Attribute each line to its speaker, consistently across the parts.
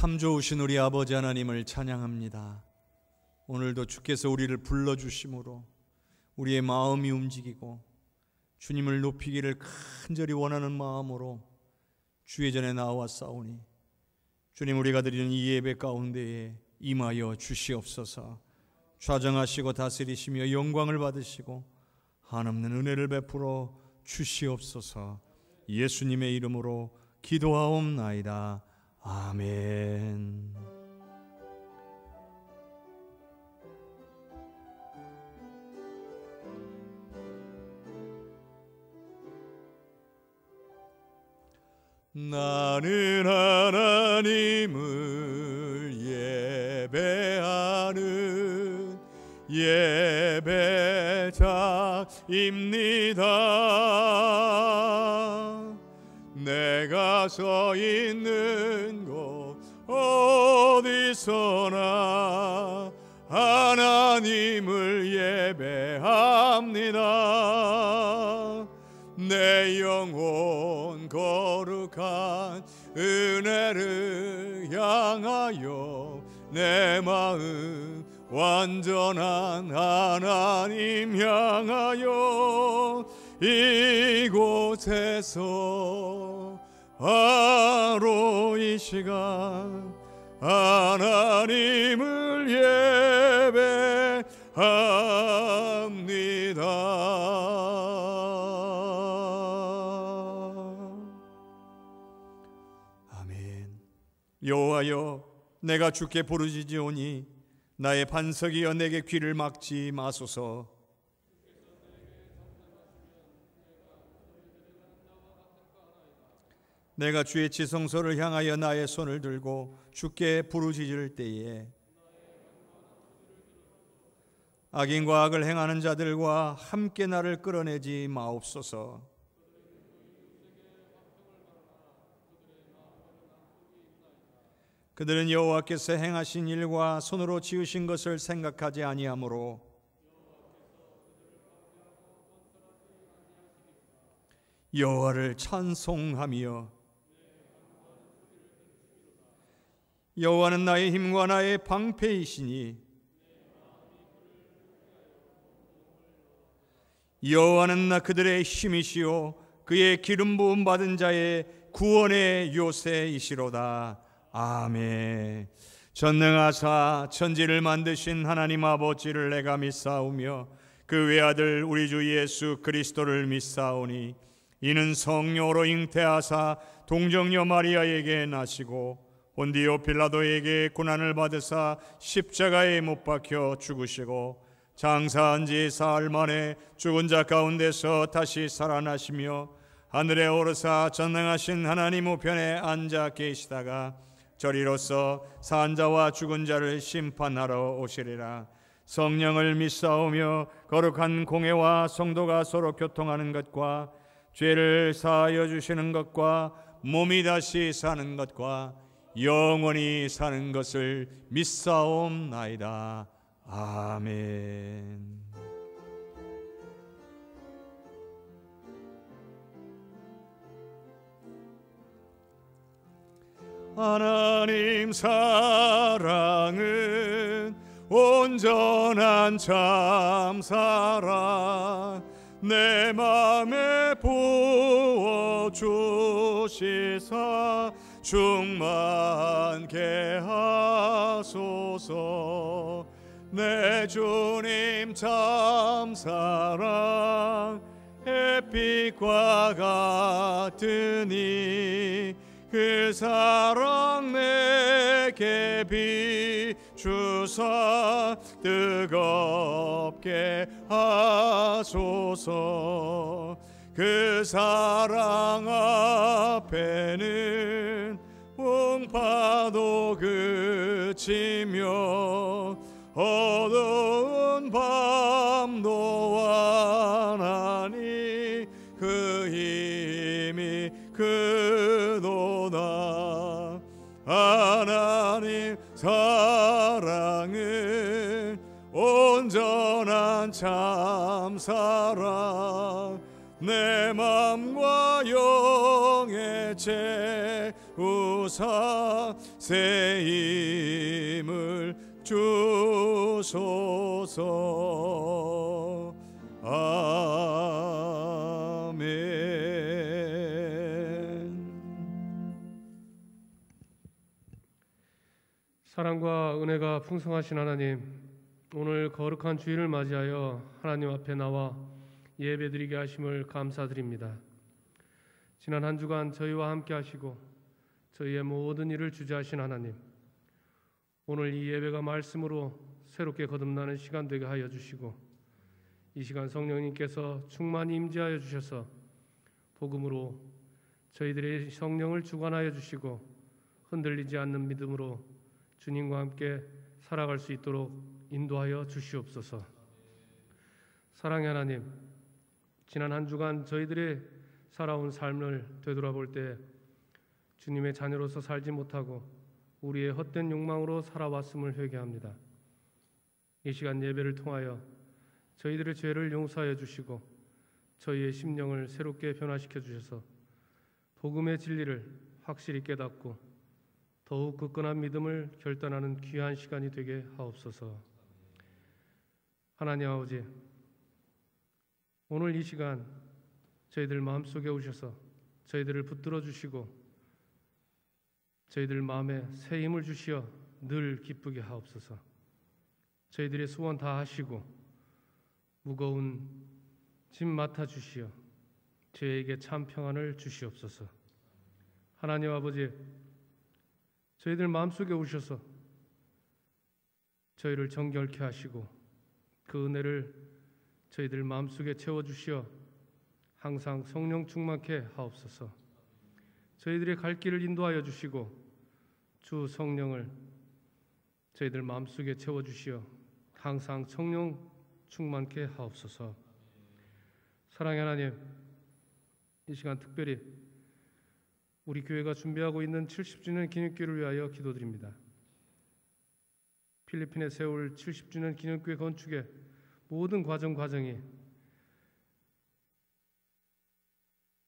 Speaker 1: 참 좋으신 우리 아버지 하나님을 찬양합니다. 오늘도 주께서 우리를 불러주심으로 우리의 마음이 움직이고 주님을 높이기를 간절히 원하는 마음으로 주의 전에 나와싸우니 주님, 우리가 드리는 이 예배 가운데에 임하여 주시옵소서. 좌정하시고 다스리시며 영광을 받으시고 한없는 은혜를 베풀어 주시옵소서. 예수님의 이름으로 기도하옵나이다. 아멘. 나는 하나님을 예배하는 예배자입니다. 내가 서 있는 곳 어디서나 하나님을 예배합니다. 내 영혼 거룩한 은혜를 향하여 내 마음 완전한 하나님 향하여 이곳에서 바로 이 시간 하나님을 예배합니다. 아멘. 여호와여, 내가 주께 부르짖으오니 나의 반석이여 내게 귀를 막지 마소서. 내가 주의 지성소를 향하여 나의 손을 들고 주께 부르짖을 때에 악인과 악을 행하는 자들과 함께 나를 끌어내지 마옵소서. 그들은 여호와께서 행하신 일과 손으로 지으신 것을 생각하지 아니하므로 여호와를 찬송하며 여호와는 나의 힘과 나의 방패이시니 여호와는 나 그들의 힘이시요 그의 기름 부음 받은 자의 구원의 요새이시로다. 아멘. 전능하사 천지를 만드신 하나님 아버지를 내가 믿사오며 그 외아들 우리 주 예수 그리스도를 믿사오니 이는 성령으로 잉태하사 동정녀 마리아에게 나시고 본디오 빌라도에게 고난을 받으사 십자가에 못 박혀 죽으시고 장사한 지 사흘 만에 죽은 자 가운데서 다시 살아나시며 하늘에 오르사 전능하신 하나님 우편에 앉아 계시다가 저리로서 산 자와 죽은 자를 심판하러 오시리라. 성령을 믿사오며 거룩한 공회와 성도가 서로 교통하는 것과 죄를 사하여 주시는 것과 몸이 다시 사는 것과 영원히 사는 것을 믿사옵나이다. 아멘. 하나님 사랑은 온전한 참사랑 내 맘에 부어주시사 충만케 하소서. 내 주님 참사랑 햇빛과 같으니 그 사랑 내게 비추사 뜨겁게 하소서. 그 사랑 앞에는 풍파도 그치며 어두운 밤도 완하니 그 힘이 그도다. 하나님 사랑은 온전한 참사랑 내 맘과 영에 채우사 새 힘을 주소서. 아멘.
Speaker 2: 사랑과 은혜가 풍성하신 하나님, 오늘 거룩한 주일을 맞이하여 하나님 앞에 나와 예배드리게 하심을 감사드립니다. 지난 한 주간 저희와 함께 하시고 저희의 모든 일을 주재하신 하나님, 오늘 이 예배가 말씀으로 새롭게 거듭나는 시간 되게 하여 주시고 이 시간 성령님께서 충만히 임재하여 주셔서 복음으로 저희들의 성령을 주관하여 주시고 흔들리지 않는 믿음으로 주님과 함께 살아갈 수 있도록 인도하여 주시옵소서. 사랑의 하나님, 지난 한 주간 저희들의 살아온 삶을 되돌아볼 때 주님의 자녀로서 살지 못하고 우리의 헛된 욕망으로 살아왔음을 회개합니다. 이 시간 예배를 통하여 저희들의 죄를 용서하여 주시고 저희의 심령을 새롭게 변화시켜 주셔서 복음의 진리를 확실히 깨닫고 더욱 굳건한 믿음을 결단하는 귀한 시간이 되게 하옵소서. 하나님 아버지, 오늘 이 시간 저희들 마음속에 오셔서 저희들을 붙들어 주시고 저희들 마음에 새 힘을 주시어 늘 기쁘게 하옵소서. 저희들의 소원 다 하시고 무거운 짐 맡아 주시어 저희에게 참 평안을 주시옵소서. 하나님 아버지, 저희들 마음속에 오셔서 저희를 정결케 하시고 그 은혜를 저희들 마음속에 채워주시어 항상 성령 충만케 하옵소서. 저희들의 갈 길을 인도하여 주시고 주 성령을 저희들 마음속에 채워주시어 항상 성령 충만케 하옵소서. 사랑의 하나님, 이 시간 특별히 우리 교회가 준비하고 있는 70주년 기념교회를 위하여 기도드립니다. 필리핀에 세울 70주년 기념교회 건축의 모든 과정이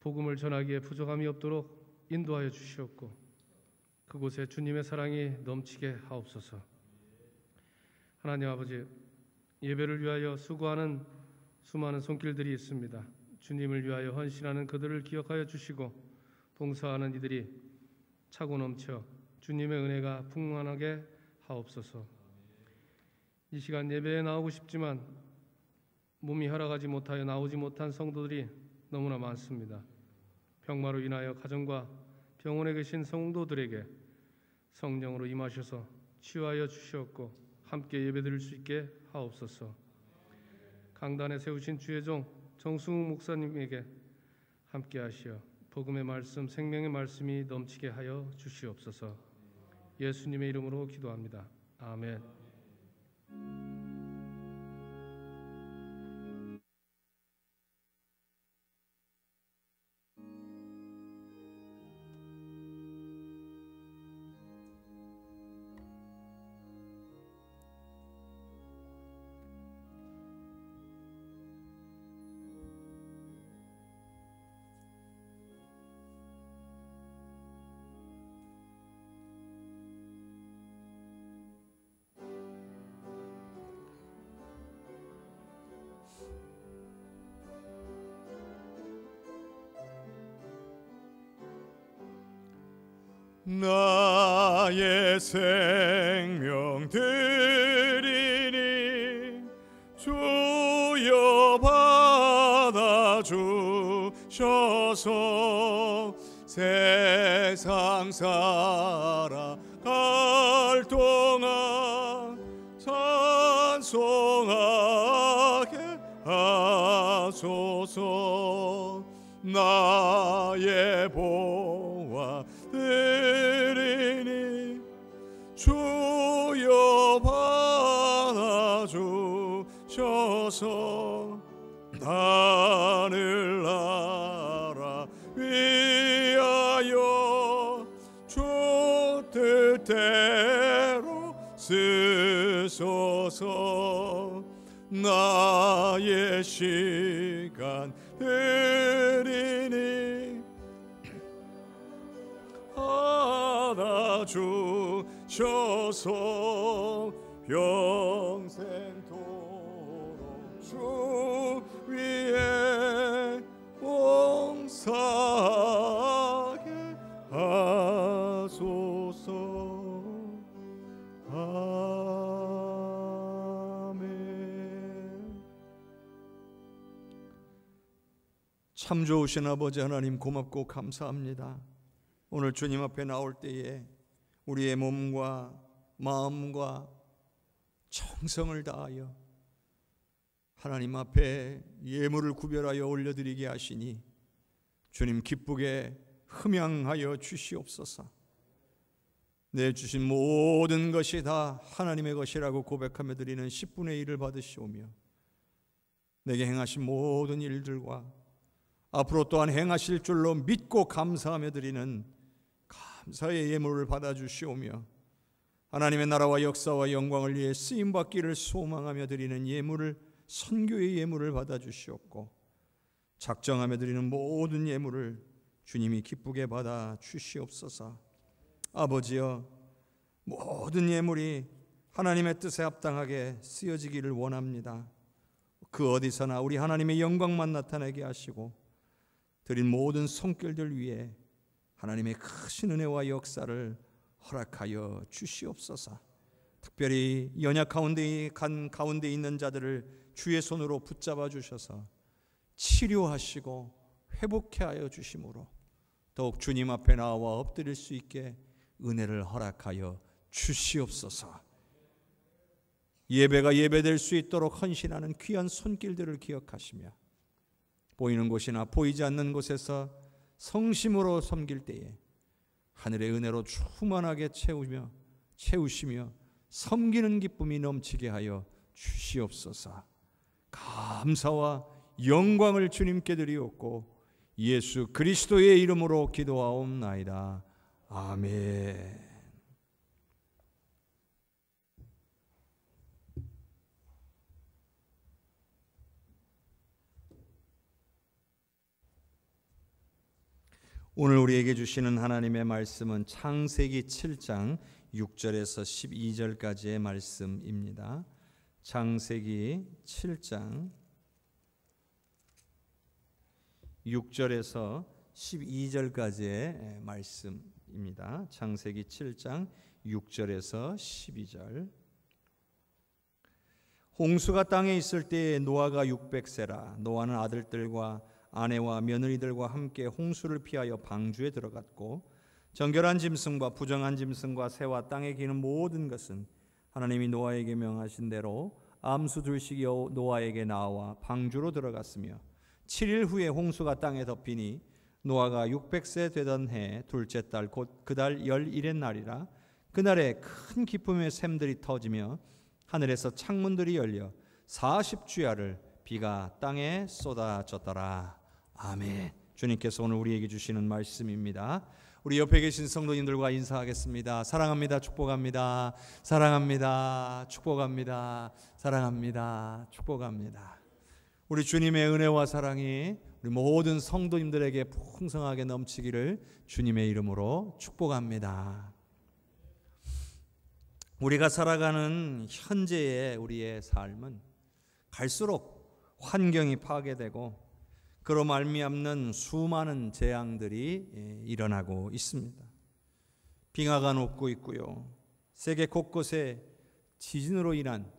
Speaker 2: 복음을 전하기에 부족함이 없도록 인도하여 주시옵고 그곳에 주님의 사랑이 넘치게 하옵소서. 하나님 아버지, 예배를 위하여 수고하는 수많은 손길들이 있습니다. 주님을 위하여 헌신하는 그들을 기억하여 주시고 봉사하는 이들이 차고 넘쳐 주님의 은혜가 풍만하게 하옵소서. 이 시간 예배에 나오고 싶지만 몸이 허락하지 못하여 나오지 못한 성도들이 너무나 많습니다. 병마로 인하여 가정과 병원에 계신 성도들에게 성령으로 임하셔서 치유하여 주시옵고 함께 예배드릴 수 있게 하옵소서. 강단에 세우신 주의 종 정승욱 목사님에게 함께 하시어 복음의 말씀, 생명의 말씀이 넘치게 하여 주시옵소서. 예수님의 이름으로 기도합니다. 아멘.
Speaker 1: 나의 생명 드리니 주여 받아주셔서 세상 살아갈 동안 찬송하게 하소서. 나의 보화 드리니 주여 받아주셔서 하늘나라 위하여 주 뜻대로 쓰소서. 나의 시간 드리니 받아주소서. 주옵소서. 평생토록 주 위에 봉사하게 하소서. 아멘. 참 좋으신 아버지 하나님, 고맙고 감사합니다. 오늘 주님 앞에 나올 때에 우리의 몸과 마음과 정성을 다하여 하나님 앞에 예물을 구별하여 올려드리게 하시니 주님 기쁘게 흠양하여 주시옵소서. 내 주신 모든 것이 다 하나님의 것이라고 고백하며 드리는 10분의 1을 받으시오며 내게 행하신 모든 일들과 앞으로 또한 행하실 줄로 믿고 감사하며 드리는 감사의 예물을 받아주시오며 하나님의 나라와 역사와 영광을 위해 쓰임받기를 소망하며 드리는 예물을, 선교의 예물을 받아주시옵고 작정하며 드리는 모든 예물을 주님이 기쁘게 받아주시옵소서. 아버지여, 모든 예물이 하나님의 뜻에 합당하게 쓰여지기를 원합니다. 그 어디서나 우리 하나님의 영광만 나타나게 하시고 드린 모든 손길들 위에 하나님의 크신 은혜와 역사를 허락하여 주시옵소서. 특별히 연약 가운데 있는 자들을 주의 손으로 붙잡아 주셔서 치료하시고 회복케 하여 주심으로 더욱 주님 앞에 나와 엎드릴 수 있게 은혜를 허락하여 주시옵소서. 예배가 예배될 수 있도록 헌신하는 귀한 손길들을 기억하시며 보이는 곳이나 보이지 않는 곳에서 성심으로 섬길 때에 하늘의 은혜로 충만하게 채우시며 섬기는 기쁨이 넘치게 하여 주시옵소서. 감사와 영광을 주님께 드리옵고 예수 그리스도의 이름으로 기도하옵나이다. 아멘. 오늘 우리에게 주시는 하나님의 말씀은 창세기 7장 6절에서 12절까지의 말씀입니다. 창세기 7장 6절에서 12절까지의 말씀입니다. 창세기 7장 6절에서 12절. 홍수가 땅에 있을 때에 노아가 600세라. 노아는 아들들과 아내와 며느리들과 함께 홍수를 피하여 방주에 들어갔고 정결한 짐승과 부정한 짐승과 새와 땅에 기는 모든 것은 하나님이 노아에게 명하신 대로 암수 둘씩이 노아에게 나와 방주로 들어갔으며 7일 후에 홍수가 땅에 덮이니 노아가 600세 되던 해 둘째 달 곧 그달 11의 날이라. 그날에 큰 기쁨의 샘들이 터지며 하늘에서 창문들이 열려 40주야를 비가 땅에 쏟아졌더라. 아멘. 주님께서 오늘 우리에게 주시는 말씀입니다. 우리 옆에 계신 성도님들과 인사하겠습니다. 사랑합니다. 축복합니다. 사랑합니다. 축복합니다. 사랑합니다. 축복합니다. 우리 주님의 은혜와 사랑이 우리 모든 성도님들에게 풍성하게 넘치기를 주님의 이름으로 축복합니다. 우리가 살아가는 현재의 우리의 삶은 갈수록 환경이 파괴되고 그로 말미암는 수많은 재앙들이 일어나고 있습니다. 빙하가 녹고 있고요. 세계 곳곳에 지진으로 인한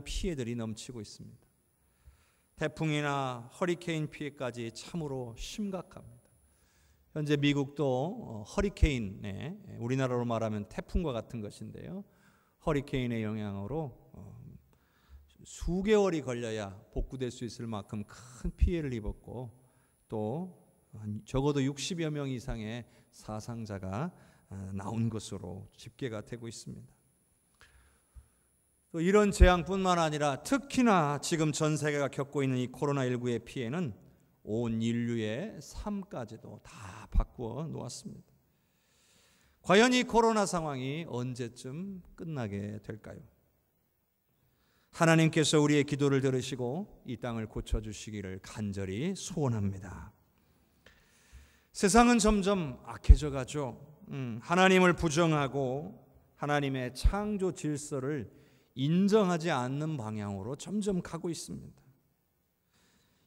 Speaker 1: 피해들이 넘치고 있습니다. 태풍이나 허리케인 피해까지 참으로 심각합니다. 현재 미국도 허리케인에, 우리나라로 말하면 태풍과 같은 것인데요, 허리케인의 영향으로 수개월이 걸려야 복구될 수 있을 만큼 큰 피해를 입었고 또 적어도 60여 명 이상의 사상자가 나온 것으로 집계가 되고 있습니다. 또 이런 재앙뿐만 아니라 특히나 지금 전 세계가 겪고 있는 이 코로나19의 피해는 온 인류의 삶까지도 다 바꾸어 놓았습니다. 과연 이 코로나 상황이 언제쯤 끝나게 될까요? 하나님께서 우리의 기도를 들으시고 이 땅을 고쳐주시기를 간절히 소원합니다. 세상은 점점 악해져 가죠. 하나님을 부정하고 하나님의 창조 질서를 인정하지 않는 방향으로 점점 가고 있습니다.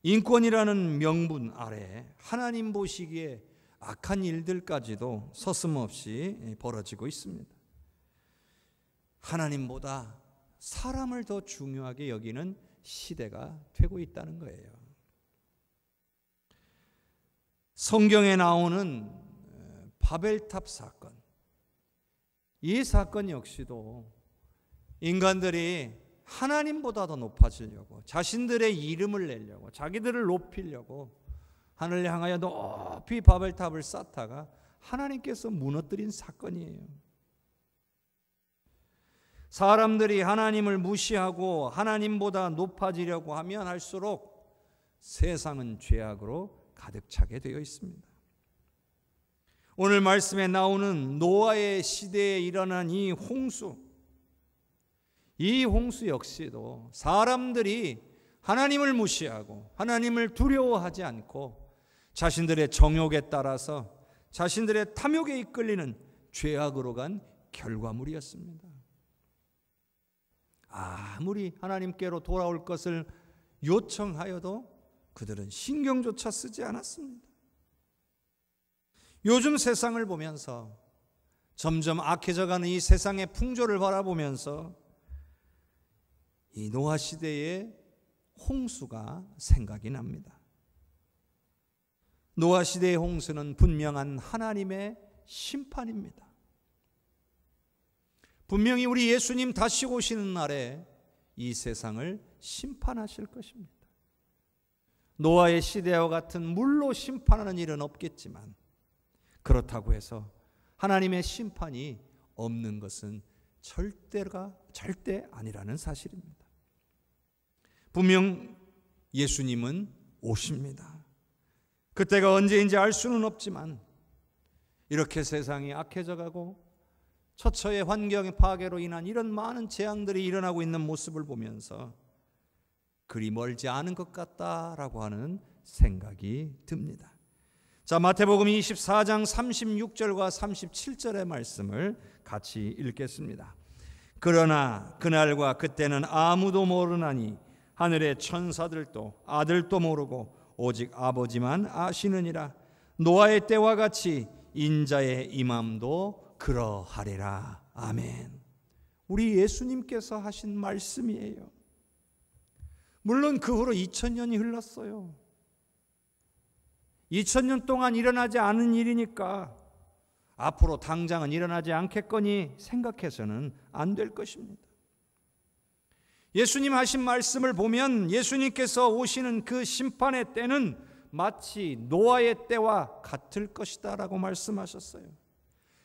Speaker 1: 인권이라는 명분 아래 하나님 보시기에 악한 일들까지도 서슴없이 벌어지고 있습니다. 하나님보다 사람을 더 중요하게 여기는 시대가 되고 있다는 거예요. 성경에 나오는 바벨탑 사건, 이 사건 역시도 인간들이 하나님보다 더 높아지려고, 자신들의 이름을 내려고, 자기들을 높이려고 하늘을 향하여 높이 바벨탑을 쌓다가 하나님께서 무너뜨린 사건이에요. 사람들이 하나님을 무시하고 하나님보다 높아지려고 하면 할수록 세상은 죄악으로 가득 차게 되어 있습니다. 오늘 말씀에 나오는 노아의 시대에 일어난 이 홍수 역시도 사람들이 하나님을 무시하고 하나님을 두려워하지 않고 자신들의 정욕에 따라서 자신들의 탐욕에 이끌리는 죄악으로 간 결과물이었습니다. 아무리 하나님께로 돌아올 것을 요청하여도 그들은 신경조차 쓰지 않았습니다. 요즘 세상을 보면서 점점 악해져가는 이 세상의 풍조를 바라보면서 이 노아 시대의 홍수가 생각이 납니다. 노아 시대의 홍수는 분명한 하나님의 심판입니다. 분명히 우리 예수님 다시 오시는 날에 이 세상을 심판하실 것입니다. 노아의 시대와 같은 물로 심판하는 일은 없겠지만 그렇다고 해서 하나님의 심판이 없는 것은 절대 아니라는 사실입니다. 분명 예수님은 오십니다. 그때가 언제인지 알 수는 없지만 이렇게 세상이 악해져 가고 처처의 환경의 파괴로 인한 이런 많은 재앙들이 일어나고 있는 모습을 보면서 그리 멀지 않은 것 같다라고 하는 생각이 듭니다. 자, 마태복음 24장 36절과 37절의 말씀을 같이 읽겠습니다. 그러나 그날과 그때는 아무도 모르나니 하늘의 천사들도 아들도 모르고 오직 아버지만 아시느니라. 노아의 때와 같이 인자의 임함도 그러하리라. 아멘. 우리 예수님께서 하신 말씀이에요. 물론 그 후로 2000년이 흘렀어요. 2000년 동안 일어나지 않은 일이니까 앞으로 당장은 일어나지 않겠거니 생각해서는 안 될 것입니다. 예수님 하신 말씀을 보면 예수님께서 오시는 그 심판의 때는 마치 노아의 때와 같을 것이다 라고 말씀하셨어요.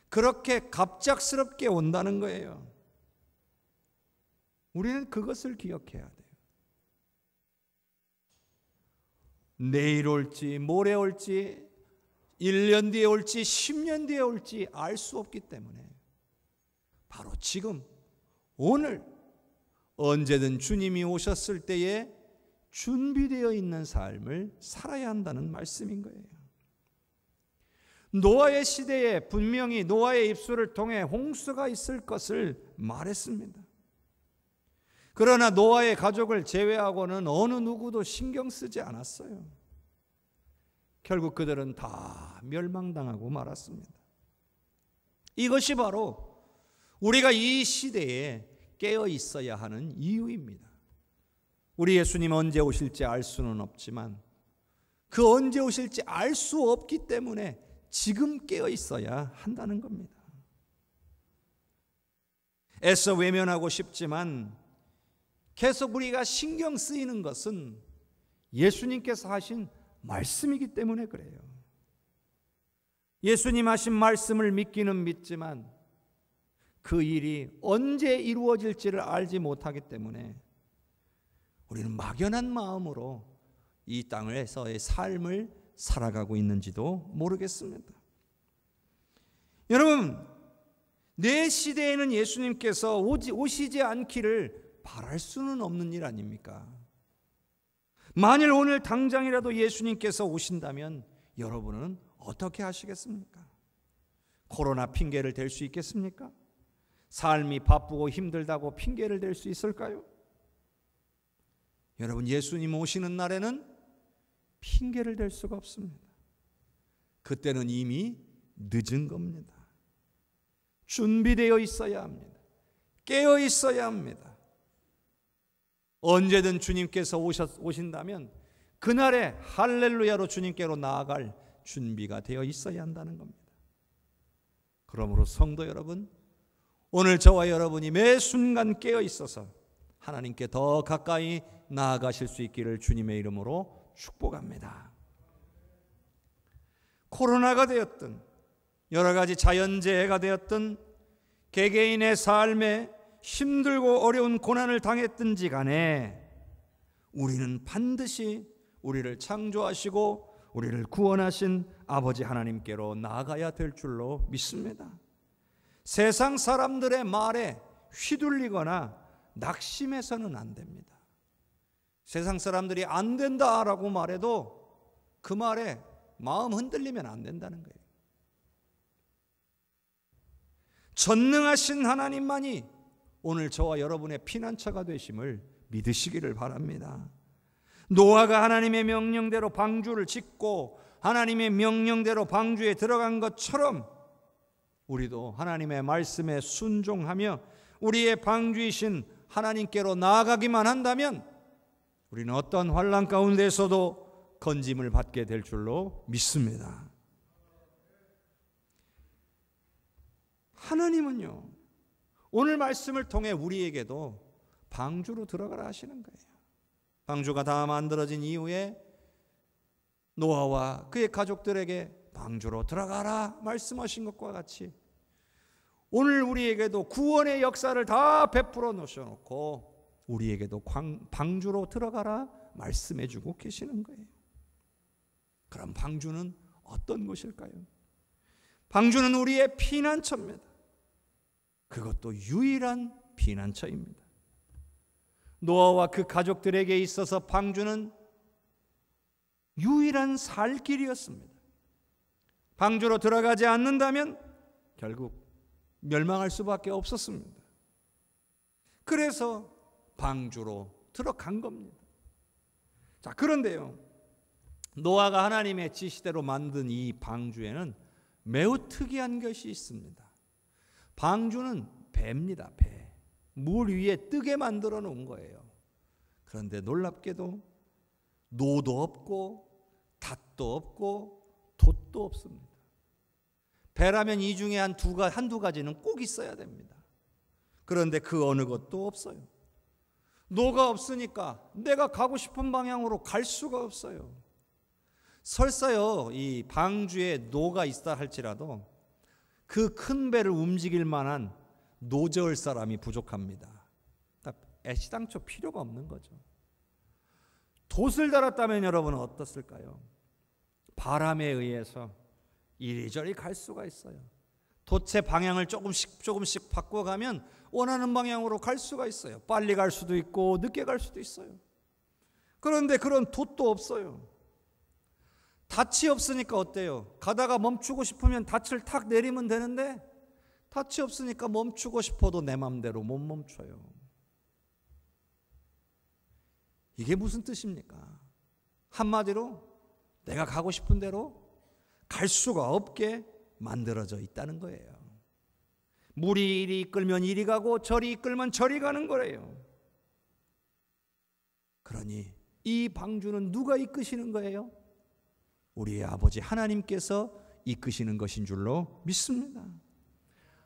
Speaker 1: 그렇게 갑작스럽게 온다는 거예요. 우리는 그것을 기억해야 돼요. 내일 올지 모레 올지 1년 뒤에 올지 10년 뒤에 올지 알 수 없기 때문에 바로 지금 오늘 언제든 주님이 오셨을 때에 준비되어 있는 삶을 살아야 한다는 말씀인 거예요. 노아의 시대에 분명히 노아의 입술을 통해 홍수가 있을 것을 말했습니다. 그러나 노아의 가족을 제외하고는 어느 누구도 신경 쓰지 않았어요. 결국 그들은 다 멸망당하고 말았습니다. 이것이 바로 우리가 이 시대에 깨어 있어야 하는 이유입니다. 우리 예수님 언제 오실지 알 수는 없지만 그 언제 오실지 알 수 없기 때문에 지금 깨어 있어야 한다는 겁니다. 애써 외면하고 싶지만 계속 우리가 신경 쓰이는 것은 예수님께서 하신 말씀이기 때문에 그래요. 예수님 하신 말씀을 믿기는 믿지만 그 일이 언제 이루어질지를 알지 못하기 때문에 우리는 막연한 마음으로 이 땅에서의 삶을 살아가고 있는지도 모르겠습니다. 여러분, 내 시대에는 예수님께서 오시지 않기를 바랄 수는 없는 일 아닙니까? 만일 오늘 당장이라도 예수님께서 오신다면 여러분은 어떻게 하시겠습니까? 코로나 핑계를 댈 수 있겠습니까? 삶이 바쁘고 힘들다고 핑계를 댈 수 있을까요? 여러분, 예수님 오시는 날에는 핑계를 댈 수가 없습니다. 그때는 이미 늦은 겁니다. 준비되어 있어야 합니다. 깨어 있어야 합니다. 언제든 주님께서 오신다면 그날에 할렐루야로 주님께로 나아갈 준비가 되어 있어야 한다는 겁니다. 그러므로 성도 여러분, 오늘 저와 여러분이 매 순간 깨어 있어서 하나님께 더 가까이 나아가실 수 있기를 주님의 이름으로 축복합니다. 코로나가 되었든 여러 가지 자연재해가 되었든 개개인의 삶에 힘들고 어려운 고난을 당했든지 간에 우리는 반드시 우리를 창조하시고 우리를 구원하신 아버지 하나님께로 나아가야 될 줄로 믿습니다. 세상 사람들의 말에 휘둘리거나 낙심해서는 안 됩니다. 세상 사람들이 안 된다라고 말해도 그 말에 마음 흔들리면 안 된다는 거예요. 전능하신 하나님만이 오늘 저와 여러분의 피난처가 되심을 믿으시기를 바랍니다. 노아가 하나님의 명령대로 방주를 짓고 하나님의 명령대로 방주에 들어간 것처럼 우리도 하나님의 말씀에 순종하며 우리의 방주이신 하나님께로 나아가기만 한다면 우리는 어떤 환난 가운데서도 건짐을 받게 될 줄로 믿습니다. 하나님은요, 오늘 말씀을 통해 우리에게도 방주로 들어가라 하시는 거예요. 방주가 다 만들어진 이후에 노아와 그의 가족들에게 방주로 들어가라 말씀하신 것과 같이 오늘 우리에게도 구원의 역사를 다 베풀어 놓으셔놓고 우리에게도 방주로 들어가라 말씀해 주고 계시는 거예요. 그럼 방주는 어떤 곳일까요? 방주는 우리의 피난처입니다. 그것도 유일한 피난처입니다. 노아와 그 가족들에게 있어서 방주는 유일한 살 길이었습니다. 방주로 들어가지 않는다면 결국 멸망할 수밖에 없었습니다. 그래서 방주로 들어간 겁니다. 자, 그런데요, 노아가 하나님의 지시대로 만든 이 방주에는 매우 특이한 것이 있습니다. 방주는 배입니다. 배. 물 위에 뜨게 만들어 놓은 거예요. 그런데 놀랍게도 노도 없고 닷도 없고 돛도 없습니다. 배라면 이 중에 한두 가지는 꼭 있어야 됩니다. 그런데 그 어느 것도 없어요. 노가 없으니까 내가 가고 싶은 방향으로 갈 수가 없어요. 설사요, 이 방주에 노가 있다 할지라도 그 큰 배를 움직일 만한 노저을 사람이 부족합니다. 애시당초 필요가 없는 거죠. 돛을 달았다면 여러분은 어떻을까요? 바람에 의해서 이리저리 갈 수가 있어요. 돛의 방향을 조금씩 바꿔가면 원하는 방향으로 갈 수가 있어요. 빨리 갈 수도 있고 늦게 갈 수도 있어요. 그런데 그런 돛도 없어요. 닻이 없으니까 어때요? 가다가 멈추고 싶으면 닻을 탁 내리면 되는데 닻이 없으니까 멈추고 싶어도 내 맘대로 못 멈춰요. 이게 무슨 뜻입니까? 한마디로 내가 가고 싶은 대로 갈 수가 없게 만들어져 있다는 거예요. 물이 이리 이끌면 이리 가고 저리 이끌면 저리 가는 거예요. 그러니 이 방주는 누가 이끄시는 거예요? 우리의 아버지 하나님께서 이끄시는 것인 줄로 믿습니다.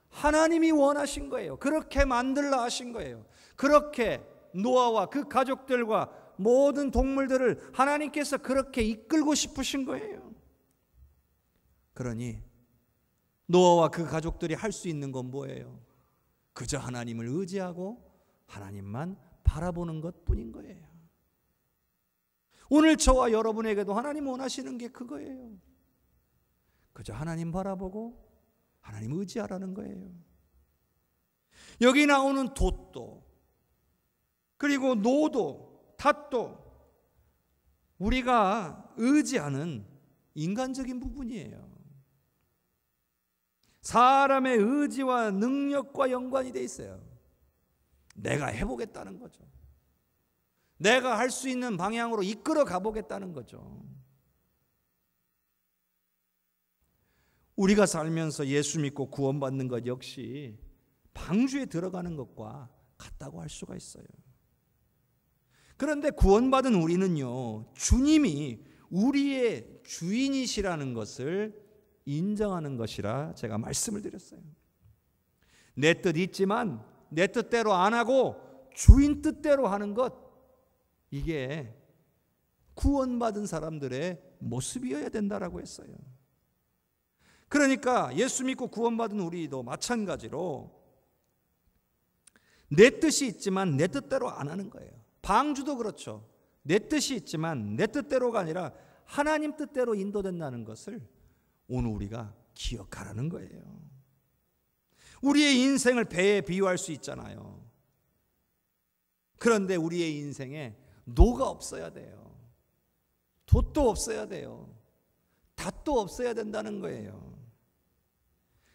Speaker 1: 하나님이 원하신 거예요. 그렇게 만들라 하신 거예요. 그렇게 노아와 그 가족들과 모든 동물들을 하나님께서 그렇게 이끌고 싶으신 거예요. 그러니 노아와 그 가족들이 할 수 있는 건 뭐예요? 그저 하나님을 의지하고 하나님만 바라보는 것뿐인 거예요. 오늘 저와 여러분에게도 하나님 원하시는 게 그거예요. 그저 하나님 바라보고 하나님 의지하라는 거예요. 여기 나오는 돛도 그리고 노도 탓도 우리가 의지하는 인간적인 부분이에요. 사람의 의지와 능력과 연관이 돼 있어요. 내가 해보겠다는 거죠. 내가 할 수 있는 방향으로 이끌어 가보겠다는 거죠. 우리가 살면서 예수 믿고 구원받는 것 역시 방주에 들어가는 것과 같다고 할 수가 있어요. 그런데 구원받은 우리는요, 주님이 우리의 주인이시라는 것을 인정하는 것이라 제가 말씀을 드렸어요. 내 뜻 있지만 내 뜻대로 안 하고 주인 뜻대로 하는 것, 이게 구원받은 사람들의 모습이어야 된다라고 했어요. 그러니까 예수 믿고 구원받은 우리도 마찬가지로 내 뜻이 있지만 내 뜻대로 안 하는 거예요. 방주도 그렇죠. 내 뜻이 있지만 내 뜻대로가 아니라 하나님 뜻대로 인도된다는 것을 오늘 우리가 기억하라는 거예요. 우리의 인생을 배에 비유할 수 있잖아요. 그런데 우리의 인생에 노가 없어야 돼요. 돛도 없어야 돼요. 닷도 없어야 된다는 거예요.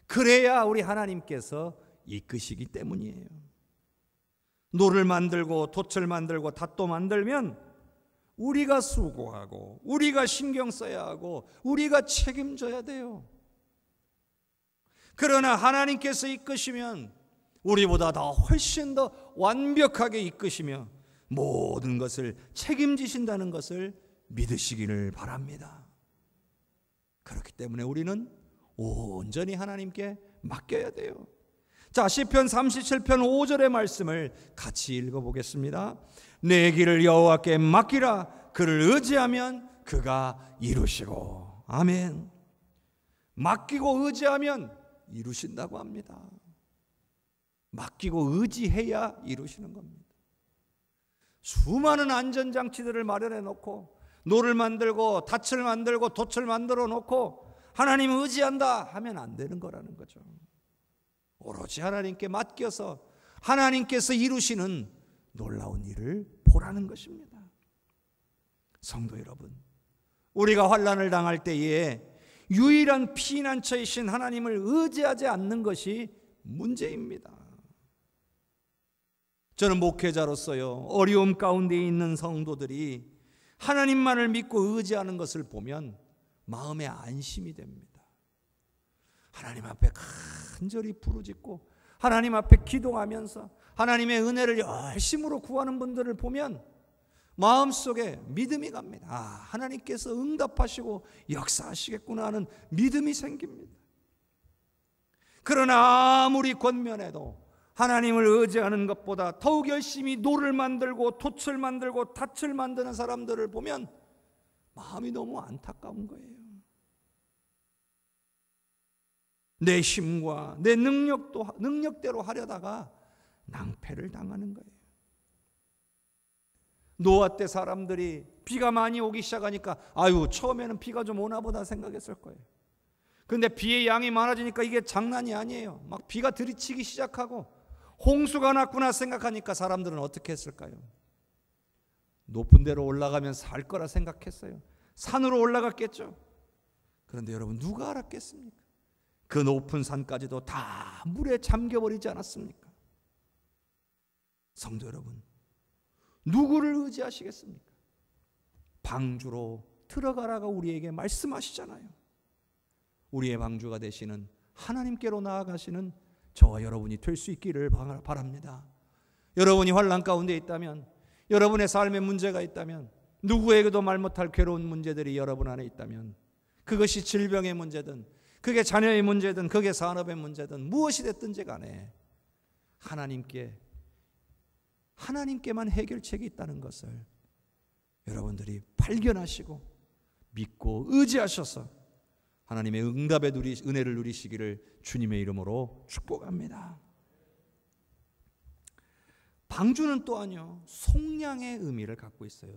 Speaker 1: 그래야 우리 하나님께서 이끄시기 때문이에요. 노를 만들고 돛을 만들고 닷도 만들면 우리가 수고하고 우리가 신경 써야 하고 우리가 책임져야 돼요. 그러나 하나님께서 이끄시면 우리보다 더 훨씬 더 완벽하게 이끄시며 모든 것을 책임지신다는 것을 믿으시기를 바랍니다. 그렇기 때문에 우리는 온전히 하나님께 맡겨야 돼요. 자, 시편 37편 5절의 말씀을 같이 읽어보겠습니다. 내 길을 여호와께 맡기라. 그를 의지하면 그가 이루시고. 아멘. 맡기고 의지하면 이루신다고 합니다. 맡기고 의지해야 이루시는 겁니다. 수많은 안전장치들을 마련해 놓고 노를 만들고 닻을 만들고 돛을 만들어 놓고 하나님 의지한다 하면 안 되는 거라는 거죠. 오로지 하나님께 맡겨서 하나님께서 이루시는 놀라운 일을 보라는 것입니다. 성도 여러분, 우리가 환난을 당할 때에 유일한 피난처이신 하나님을 의지하지 않는 것이 문제입니다. 저는 목회자로서요, 어려움 가운데 있는 성도들이 하나님만을 믿고 의지하는 것을 보면 마음에 안심이 됩니다. 하나님 앞에 간절히 부르짖고 하나님 앞에 기도하면서 하나님의 은혜를 열심으로 구하는 분들을 보면 마음속에 믿음이 갑니다. 아, 하나님께서 응답하시고 역사하시겠구나 하는 믿음이 생깁니다. 그러나 아무리 권면해도 하나님을 의지하는 것보다 더욱 열심히 노를 만들고 돛을 만들고 닻을 만드는 사람들을 보면 마음이 너무 안타까운 거예요. 내 힘과 내 능력대로 하려다가 낭패를 당하는 거예요. 노아 때 사람들이 비가 많이 오기 시작하니까 아유, 처음에는 비가 좀 오나 보다 생각했을 거예요. 그런데 비의 양이 많아지니까 이게 장난이 아니에요. 막 비가 들이치기 시작하고 홍수가 났구나 생각하니까 사람들은 어떻게 했을까요? 높은 데로 올라가면 살 거라 생각했어요. 산으로 올라갔겠죠. 그런데 여러분, 누가 알았겠습니까? 그 높은 산까지도 다 물에 잠겨버리지 않았습니까? 성도 여러분, 누구를 의지하시겠습니까? 방주로 들어가라고 우리에게 말씀하시잖아요. 우리의 방주가 되시는 하나님께로 나아가시는 저와 여러분이 될 수 있기를 바랍니다. 여러분이 환난 가운데 있다면, 여러분의 삶에 문제가 있다면, 누구에게도 말 못할 괴로운 문제들이 여러분 안에 있다면, 그것이 질병의 문제든 그게 자녀의 문제든 그게 산업의 문제든 무엇이 됐든지 간에 하나님께만 해결책이 있다는 것을 여러분들이 발견하시고 믿고 의지하셔서 하나님의 응답의 은혜를 누리시기를 주님의 이름으로 축복합니다. 방주는 또한요, 속량의 의미를 갖고 있어요.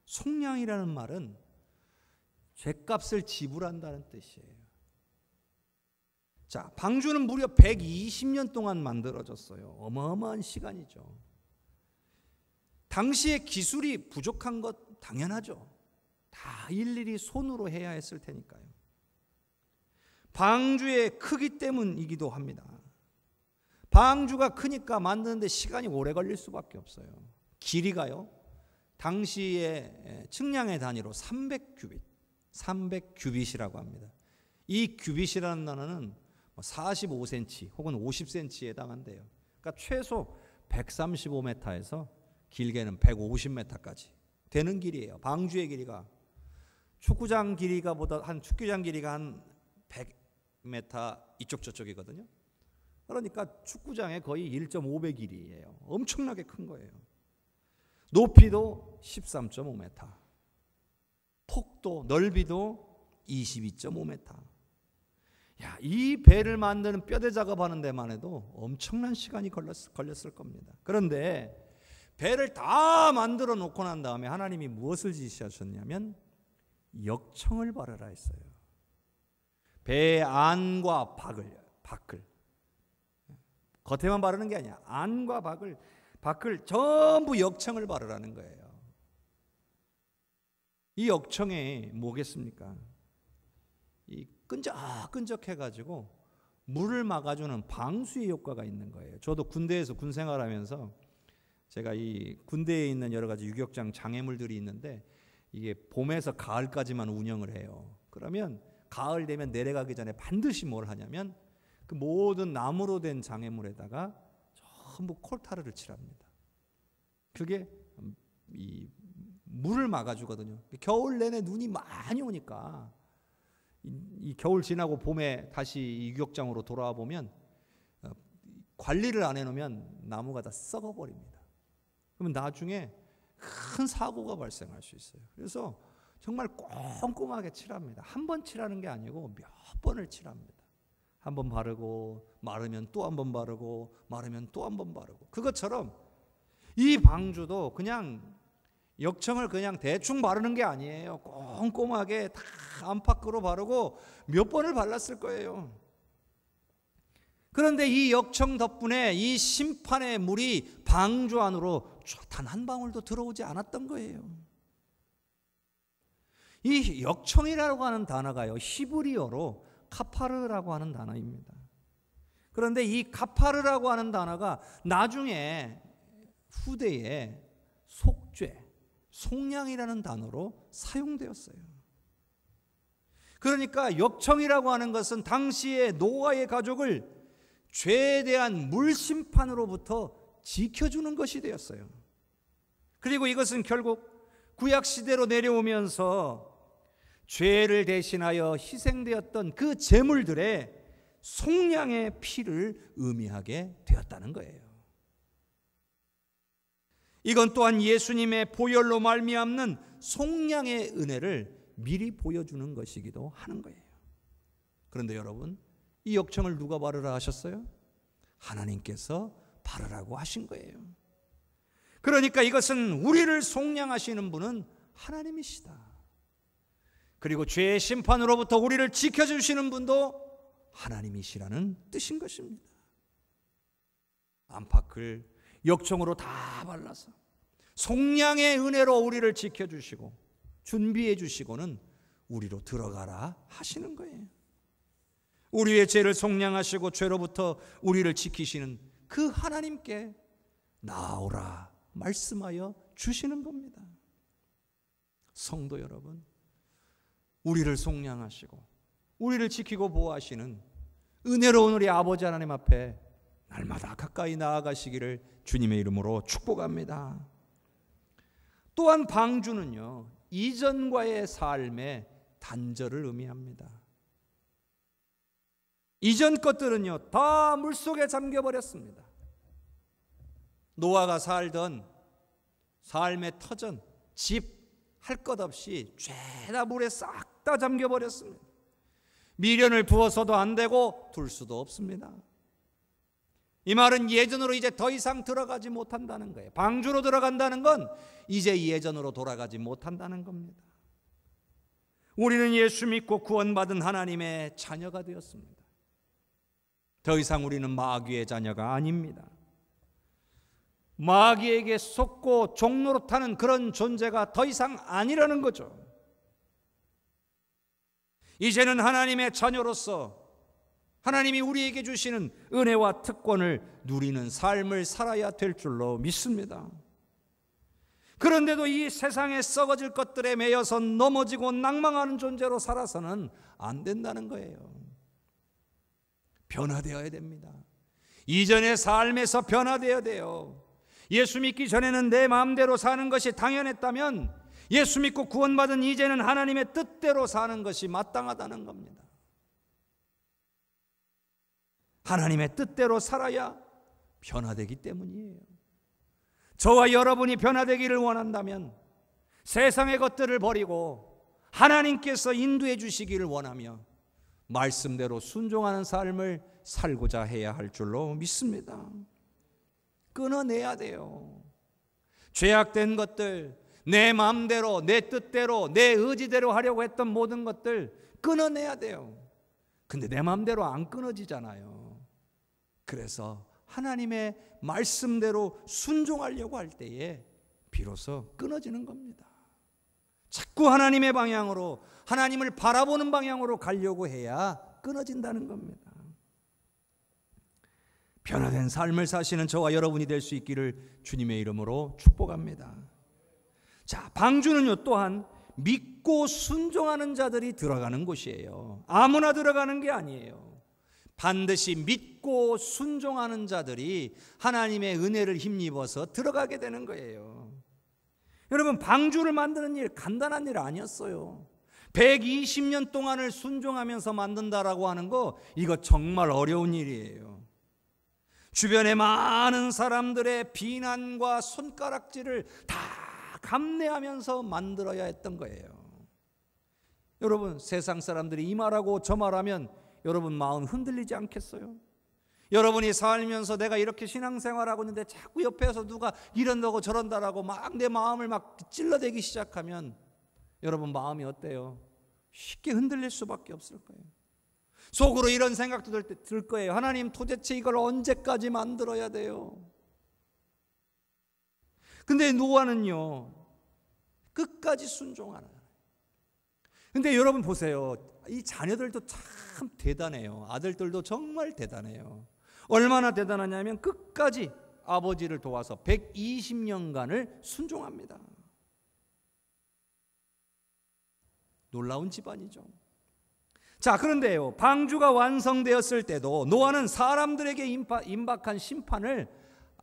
Speaker 1: 속량이라는 말은 죗값을 지불한다는 뜻이에요. 자, 방주는 무려 120년 동안 만들어졌어요. 어마어마한 시간이죠. 당시에 기술이 부족한 것 당연하죠. 다 일일이 손으로 해야 했을 테니까요. 방주의 크기 때문이기도 합니다. 방주가 크니까 만드는데 시간이 오래 걸릴 수밖에 없어요. 길이가요, 당시의 측량의 단위로 300규빗이라고 합니다. 이 규빗이라는 단어는 45cm 혹은 50cm에 해당한대요. 그러니까 최소 135m에서 길게는 150m까지 되는 길이에요. 방주의 길이가 축구장 길이가 한 100m 이쪽 저쪽이거든요. 그러니까 축구장의 거의 1.5배 길이에요. 엄청나게 큰 거예요. 높이도 13.5m, 폭도 넓이도 22.5m. 야, 이 배를 만드는 뼈대 작업하는 데만 해도 엄청난 시간이 걸렸을 겁니다. 그런데 배를 다 만들어 놓고 난 다음에 하나님이 무엇을 지시하셨냐면 역청을 바르라 했어요. 배의 안과 밖을 겉에만 바르는 게 아니야. 안과 밖을 전부 역청을 바르라는 거예요. 이 역청이 뭐겠습니까? 이 끈적끈적해가지고 물을 막아주는 방수의 효과가 있는 거예요. 저도 군대에서 군 생활하면서 제가 이 군대에 있는 여러 가지 유격장 장애물들이 있는데 이게 봄에서 가을까지만 운영을 해요. 그러면 가을 되면 내려가기 전에 반드시 뭘 하냐면 그 모든 나무로 된 장애물에다가 전부 콜타르를 칠합니다. 그게 이 물을 막아주거든요. 겨울 내내 눈이 많이 오니까 이 겨울 지나고 봄에 다시 이 유격장으로 돌아와 보면 관리를 안 해놓으면 나무가 다 썩어버립니다. 그러면 나중에 큰 사고가 발생할 수 있어요. 그래서 정말 꼼꼼하게 칠합니다. 한 번 칠하는 게 아니고 몇 번을 칠합니다. 한 번 바르고 마르면 또 한 번 바르고 마르면 또 한 번 바르고. 그것처럼 이 방주도 그냥 역청을 그냥 대충 바르는 게 아니에요. 꼼꼼하게 다 안팎으로 바르고 몇 번을 발랐을 거예요. 그런데 이 역청 덕분에 이 심판의 물이 방주 안으로 단 한 방울도 들어오지 않았던 거예요. 이 역청이라고 하는 단어가요, 히브리어로 카파르라고 하는 단어입니다. 그런데 이 카파르라고 하는 단어가 나중에 후대에 속죄, 속량이라는 단어로 사용되었어요. 그러니까 역청이라고 하는 것은 당시의 노아의 가족을 죄에 대한 물심판으로부터 지켜주는 것이 되었어요. 그리고 이것은 결국 구약시대로 내려오면서 죄를 대신하여 희생되었던 그 제물들의 속량의 피를 의미하게 되었다는 거예요. 이건 또한 예수님의 보혈로 말미암는 속량의 은혜를 미리 보여주는 것이기도 하는 거예요. 그런데 여러분, 이 역청을 누가 바르라 하셨어요? 하나님께서 바르라고 하신 거예요. 그러니까 이것은 우리를 속량하시는 분은 하나님이시다. 그리고 죄의 심판으로부터 우리를 지켜주시는 분도 하나님이시라는 뜻인 것입니다. 안팎을 역청으로 다 발라서 속량의 은혜로 우리를 지켜주시고 준비해 주시고는 우리로 들어가라 하시는 거예요. 우리의 죄를 속량하시고 죄로부터 우리를 지키시는 그 하나님께 나오라 말씀하여 주시는 겁니다. 성도 여러분, 우리를 속량하시고 우리를 지키고 보호하시는 은혜로운 우리 아버지 하나님 앞에 날마다 가까이 나아가시기를 주님의 이름으로 축복합니다. 또한 방주는요, 이전과의 삶의 단절을 의미합니다. 이전 것들은요 다 물속에 잠겨버렸습니다. 노아가 살던 삶의 터전, 집 할 것 없이 죄다 물에 싹 다 잠겨버렸습니다. 미련을 부어서도 안 되고 둘 수도 없습니다. 이 말은 예전으로 이제 더 이상 들어가지 못한다는 거예요. 방주로 들어간다는 건 이제 예전으로 돌아가지 못한다는 겁니다. 우리는 예수 믿고 구원받은 하나님의 자녀가 되었습니다. 더 이상 우리는 마귀의 자녀가 아닙니다. 마귀에게 속고 종노릇하는 그런 존재가 더 이상 아니라는 거죠. 이제는 하나님의 자녀로서 하나님이 우리에게 주시는 은혜와 특권을 누리는 삶을 살아야 될 줄로 믿습니다. 그런데도 이 세상에 썩어질 것들에 매여서 넘어지고 낭망하는 존재로 살아서는 안 된다는 거예요. 변화되어야 됩니다. 이전의 삶에서 변화되어야 돼요. 예수 믿기 전에는 내 마음대로 사는 것이 당연했다면 예수 믿고 구원받은 이제는 하나님의 뜻대로 사는 것이 마땅하다는 겁니다. 하나님의 뜻대로 살아야 변화되기 때문이에요. 저와 여러분이 변화되기를 원한다면 세상의 것들을 버리고 하나님께서 인도해 주시기를 원하며 말씀대로 순종하는 삶을 살고자 해야 할 줄로 믿습니다. 끊어내야 돼요. 죄악된 것들, 내 마음대로, 내 뜻대로, 내 의지대로 하려고 했던 모든 것들 끊어내야 돼요. 근데 내 마음대로 안 끊어지잖아요. 그래서 하나님의 말씀대로 순종하려고 할 때에 비로소 끊어지는 겁니다. 자꾸 하나님의 방향으로, 하나님을 바라보는 방향으로 가려고 해야 끊어진다는 겁니다. 변화된 삶을 사시는 저와 여러분이 될 수 있기를 주님의 이름으로 축복합니다. 자, 방주는요 또한 믿고 순종하는 자들이 들어가는 곳이에요. 아무나 들어가는 게 아니에요. 반드시 믿고 순종하는 자들이 하나님의 은혜를 힘입어서 들어가게 되는 거예요. 여러분, 방주를 만드는 일 간단한 일 아니었어요. 120년 동안을 순종하면서 만든다라고 하는 거, 이거 정말 어려운 일이에요. 주변에 많은 사람들의 비난과 손가락질을 다 감내하면서 만들어야 했던 거예요. 여러분, 세상 사람들이 이 말하고 저 말하면 여러분 마음 흔들리지 않겠어요? 여러분이 살면서 내가 이렇게 신앙생활하고 있는데 자꾸 옆에서 누가 이런다고 저런다라고 막 내 마음을 막 찔러대기 시작하면 여러분 마음이 어때요? 쉽게 흔들릴 수밖에 없을 거예요. 속으로 이런 생각도 들 거예요. 하나님, 도대체 이걸 언제까지 만들어야 돼요? 근데 노아는요 끝까지 순종하는. 근데 여러분 보세요. 이 자녀들도 참 대단해요. 아들들도 정말 대단해요. 얼마나 대단하냐면 끝까지 아버지를 도와서 120년간을 순종합니다. 놀라운 집안이죠. 자, 그런데요, 방주가 완성되었을 때도 노아는 사람들에게 임박한 심판을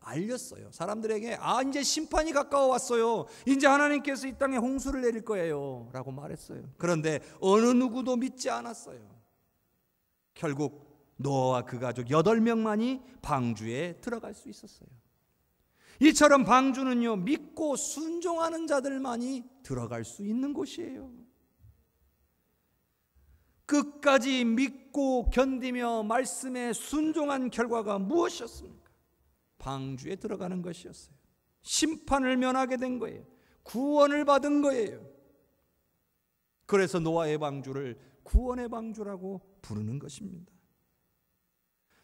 Speaker 1: 알렸어요. 사람들에게 이제 심판이 가까워 왔어요. 이제 하나님께서 이 땅에 홍수를 내릴 거예요 라고 말했어요. 그런데 어느 누구도 믿지 않았어요. 결국 노아와 그 가족 8명만이 방주에 들어갈 수 있었어요. 이처럼 방주는요 믿고 순종하는 자들만이 들어갈 수 있는 곳이에요. 끝까지 믿고 견디며 말씀에 순종한 결과가 무엇이었습니까? 방주에 들어가는 것이었어요. 심판을 면하게 된 거예요. 구원을 받은 거예요. 그래서 노아의 방주를 구원의 방주라고 부르는 것입니다.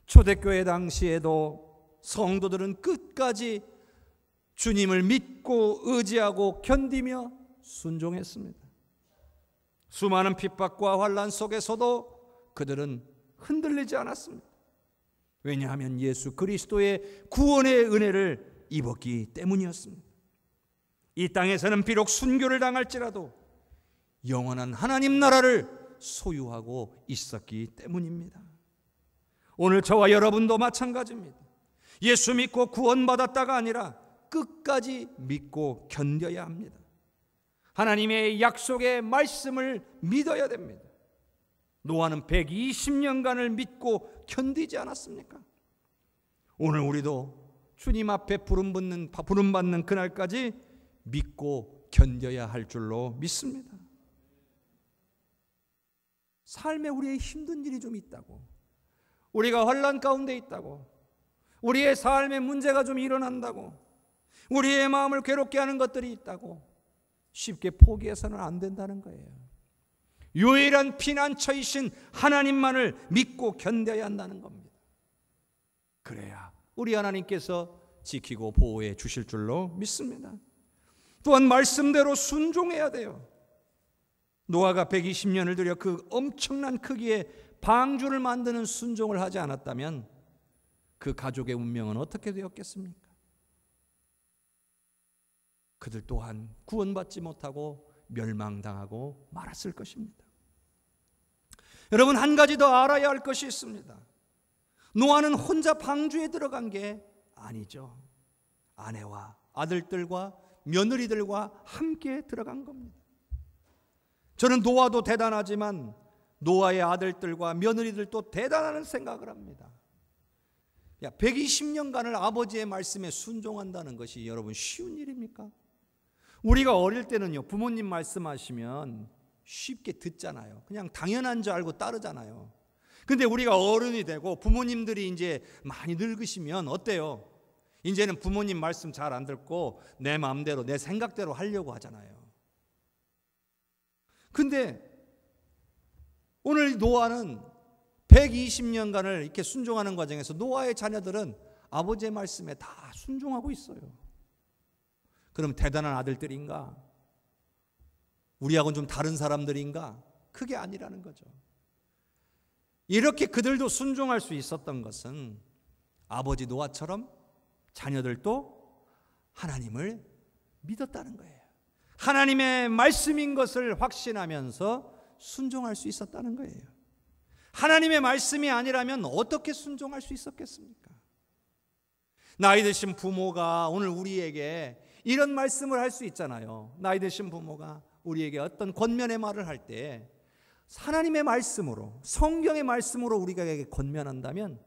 Speaker 1: 초대교회 당시에도 성도들은 끝까지 주님을 믿고 의지하고 견디며 순종했습니다. 수많은 핍박과 환난 속에서도 그들은 흔들리지 않았습니다. 왜냐하면 예수 그리스도의 구원의 은혜를 입었기 때문이었습니다. 이 땅에서는 비록 순교를 당할지라도 영원한 하나님 나라를 소유하고 있었기 때문입니다. 오늘 저와 여러분도 마찬가지입니다. 예수 믿고 구원받았다가 아니라 끝까지 믿고 견뎌야 합니다. 하나님의 약속의 말씀을 믿어야 됩니다. 노아는 120년간을 믿고 견디지 않았습니까? 오늘 우리도 주님 앞에 부름받는 그날까지 믿고 견뎌야 할 줄로 믿습니다. 삶에 우리의 힘든 일이 좀 있다고, 우리가 환난 가운데 있다고, 우리의 삶에 문제가 좀 일어난다고, 우리의 마음을 괴롭게 하는 것들이 있다고 쉽게 포기해서는 안 된다는 거예요. 유일한 피난처이신 하나님만을 믿고 견뎌야 한다는 겁니다. 그래야 우리 하나님께서 지키고 보호해 주실 줄로 믿습니다. 또한 말씀대로 순종해야 돼요. 노아가 120년을 들여 그 엄청난 크기의 방주를 만드는 순종을 하지 않았다면 그 가족의 운명은 어떻게 되었겠습니까? 그들 또한 구원받지 못하고 멸망당하고 말았을 것입니다. 여러분, 한 가지 더 알아야 할 것이 있습니다. 노아는 혼자 방주에 들어간 게 아니죠. 아내와 아들들과 며느리들과 함께 들어간 겁니다. 저는 노아도 대단하지만 노아의 아들들과 며느리들도 대단하다는 생각을 합니다. 120년간을 아버지의 말씀에 순종한다는 것이 여러분 쉬운 일입니까? 우리가 어릴 때는요, 부모님 말씀하시면 쉽게 듣잖아요. 그냥 당연한 줄 알고 따르잖아요. 근데 우리가 어른이 되고 부모님들이 이제 많이 늙으시면 어때요? 이제는 부모님 말씀 잘 안 듣고 내 마음대로 내 생각대로 하려고 하잖아요. 근데 오늘 노아는 120년간을 이렇게 순종하는 과정에서 노아의 자녀들은 아버지의 말씀에 다 순종하고 있어요. 그럼 대단한 아들들인가? 우리하고는 좀 다른 사람들인가? 그게 아니라는 거죠. 이렇게 그들도 순종할 수 있었던 것은 아버지 노아처럼 자녀들도 하나님을 믿었다는 거예요. 하나님의 말씀인 것을 확신하면서 순종할 수 있었다는 거예요. 하나님의 말씀이 아니라면 어떻게 순종할 수 있었겠습니까? 나이 드신 부모가 오늘 우리에게 이런 말씀을 할 수 있잖아요. 나이 드신 부모가 우리에게 어떤 권면의 말을 할 때 하나님의 말씀으로, 성경의 말씀으로 우리가 권면한다면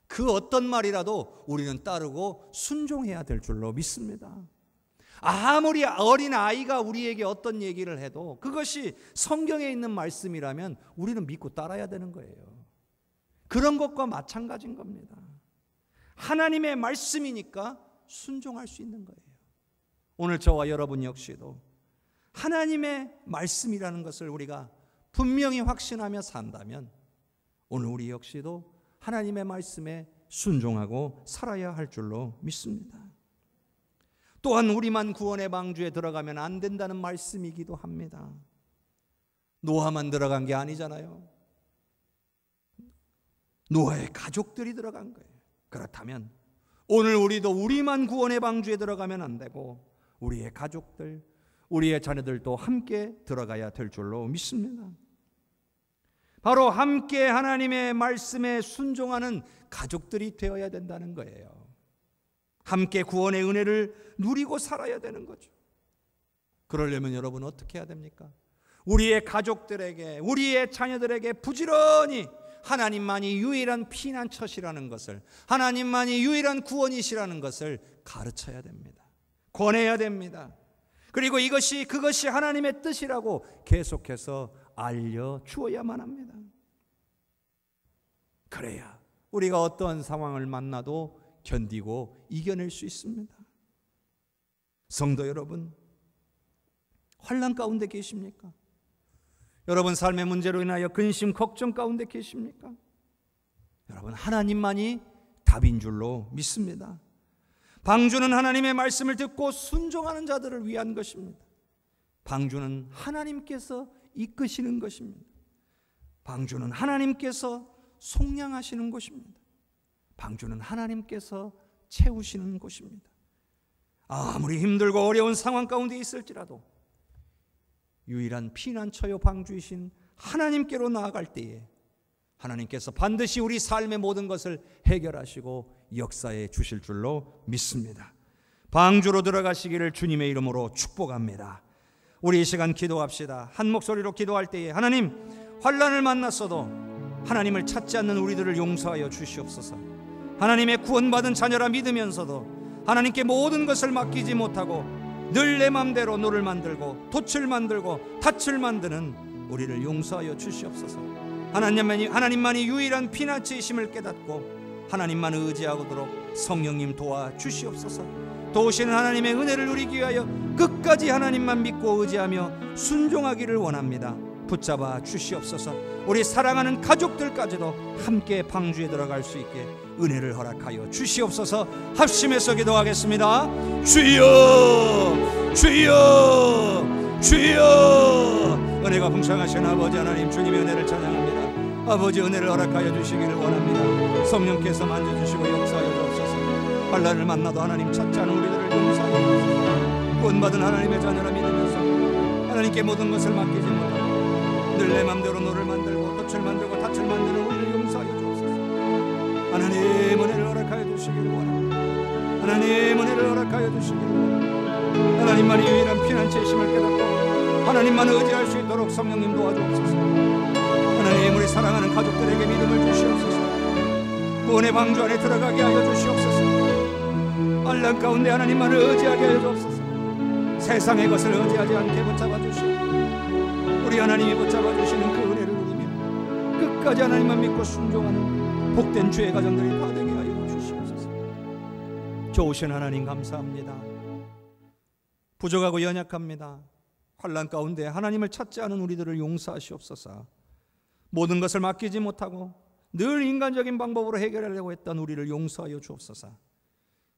Speaker 1: 그 어떤 말이라도 우리는 따르고 순종해야 될 줄로 믿습니다. 아무리 어린 아이가 우리에게 어떤 얘기를 해도 그것이 성경에 있는 말씀이라면 우리는 믿고 따라야 되는 거예요. 그런 것과 마찬가지인 겁니다. 하나님의 말씀이니까 순종할 수 있는 거예요. 오늘 저와 여러분 역시도 하나님의 말씀이라는 것을 우리가 분명히 확신하며 산다면 오늘 우리 역시도 하나님의 말씀에 순종하고 살아야 할 줄로 믿습니다. 또한 우리만 구원의 방주에 들어가면 안 된다는 말씀이기도 합니다. 노아만 들어간 게 아니잖아요. 노아의 가족들이 들어간 거예요. 그렇다면 오늘 우리도 우리만 구원의 방주에 들어가면 안 되고 우리의 가족들, 우리의 자녀들도 함께 들어가야 될 줄로 믿습니다. 바로 함께 하나님의 말씀에 순종하는 가족들이 되어야 된다는 거예요. 함께 구원의 은혜를 누리고 살아야 되는 거죠. 그러려면 여러분 어떻게 해야 됩니까? 우리의 가족들에게, 우리의 자녀들에게 부지런히 하나님만이 유일한 피난처시라는 것을, 하나님만이 유일한 구원이시라는 것을 가르쳐야 됩니다. 권해야 됩니다. 그리고 그것이 하나님의 뜻이라고 계속해서 알려주어야만 합니다. 그래야 우리가 어떤 상황을 만나도 견디고 이겨낼 수 있습니다. 성도 여러분, 환난 가운데 계십니까? 여러분 삶의 문제로 인하여 근심, 걱정 가운데 계십니까? 여러분, 하나님만이 답인 줄로 믿습니다. 방주는 하나님의 말씀을 듣고 순종하는 자들을 위한 것입니다. 방주는 하나님께서 이끄시는 것입니다. 방주는 하나님께서 속량하시는 곳입니다. 방주는 하나님께서 채우시는 곳입니다. 아무리 힘들고 어려운 상황 가운데 있을지라도 유일한 피난처요 방주이신 하나님께로 나아갈 때에 하나님께서 반드시 우리 삶의 모든 것을 해결하시고 역사해 주실 줄로 믿습니다. 방주로 들어가시기를 주님의 이름으로 축복합니다. 우리 이 시간 기도합시다. 한 목소리로 기도할 때에 하나님, 환난을 만났어도 하나님을 찾지 않는 우리들을 용서하여 주시옵소서. 하나님의 구원받은 자녀라 믿으면서도 하나님께 모든 것을 맡기지 못하고 늘 내 맘대로 노를 만들고 돛을 만들고 닻을 만드는 우리를 용서하여 주시옵소서. 하나님만이 유일한 피난처이심을 깨닫고 하나님만 의지하도록 성령님 도와주시옵소서. 도우시는 하나님의 은혜를 누리기 위하여 끝까지 하나님만 믿고 의지하며 순종하기를 원합니다. 붙잡아 주시옵소서. 우리 사랑하는 가족들까지도 함께 방주에 들어갈 수 있게 은혜를 허락하여 주시옵소서. 합심해서 기도하겠습니다. 주여, 주여, 주여. 은혜가 풍성하신 아버지 하나님, 주님의 은혜를 찬양합니다. 아버지, 은혜를 허락하여 주시기를 원합니다. 성령께서 만져주시고 역사하여 주옵소서. 환난을 만나도 하나님 찾지 않은 우리들을 용서하여 주옵소서. 구원받은 하나님의 자녀라 믿으면서 하나님께 모든 것을 맡기지 못하고 늘 내 맘대로 너를 만들고 덫을 만들고 닻을 만드는 우리를 용서하여 주옵소서. 하나님, 은혜를 허락하여 주시기를 원합니다. 하나님, 은혜를 허락하여 주시기를 원합니다. 하나님만이 유일한 피난처이심을 깨닫고 하나님만 의지할 수 있도록 성령님 도와주옵소서. 하나님, 우리 사랑하는 가족들에게 믿음을 주시옵소서. 구원의 방주 안에 들어가게 하여 주시옵소서. 환난 가운데 하나님만을 의지하게 하여 주옵소서. 세상의 것을 의지하지 않게 붙잡아 주시옵소서. 우리 하나님이 붙잡아 주시는 그 은혜를 누리며 끝까지 하나님만 믿고 순종하는 복된 주의 가정들이 다 되게 하여 주시옵소서. 좋으신 하나님 감사합니다. 부족하고 연약합니다. 환난 가운데 하나님을 찾지 않은 우리들을 용서하시옵소서. 모든 것을 맡기지 못하고 늘 인간적인 방법으로 해결하려고 했던 우리를 용서하여 주옵소서.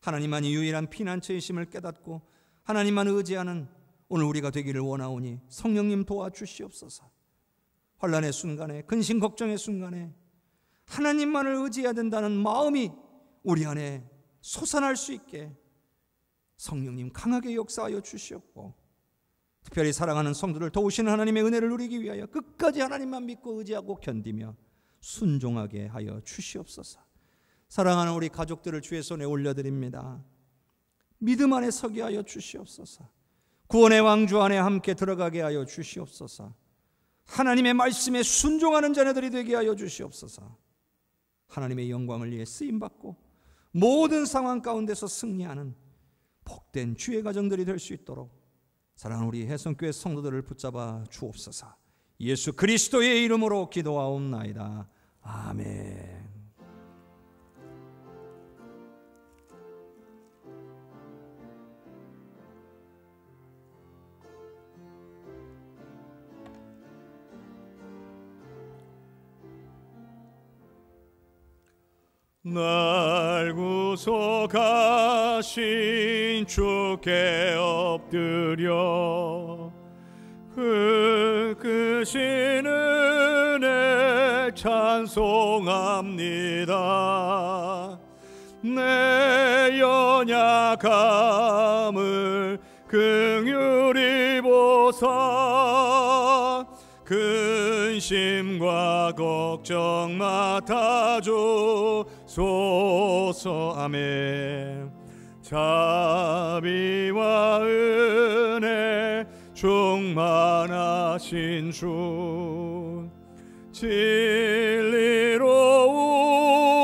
Speaker 1: 하나님만이 유일한 피난처이심을 깨닫고 하나님만 의지하는 오늘 우리가 되기를 원하오니 성령님 도와주시옵소서. 환난의 순간에, 근심 걱정의 순간에 하나님만을 의지해야 된다는 마음이 우리 안에 솟아날 수 있게 성령님 강하게 역사하여 주시옵고, 특별히 사랑하는 성도들 도우시는 하나님의 은혜를 누리기 위하여 끝까지 하나님만 믿고 의지하고 견디며 순종하게 하여 주시옵소서. 사랑하는 우리 가족들을 주의 손에 올려드립니다. 믿음 안에 서게 하여 주시옵소서. 구원의 왕주 안에 함께 들어가게 하여 주시옵소서. 하나님의 말씀에 순종하는 자녀들이 되게 하여 주시옵소서. 하나님의 영광을 위해 쓰임받고 모든 상황 가운데서 승리하는 복된 주의 가정들이 될 수 있도록 사랑하는 우리 해성교회 성도들을 붙잡아 주옵소서. 예수 그리스도의 이름으로 기도하옵나이다. 아멘.
Speaker 3: 날 구속하신 주께 엎드려 그 크신 은혜 찬송합니다. 내 연약함을 긍휼히 보사 근심과 걱정 맡아주소서. 아멘. 자비와 은혜 충만하신 주, 진리로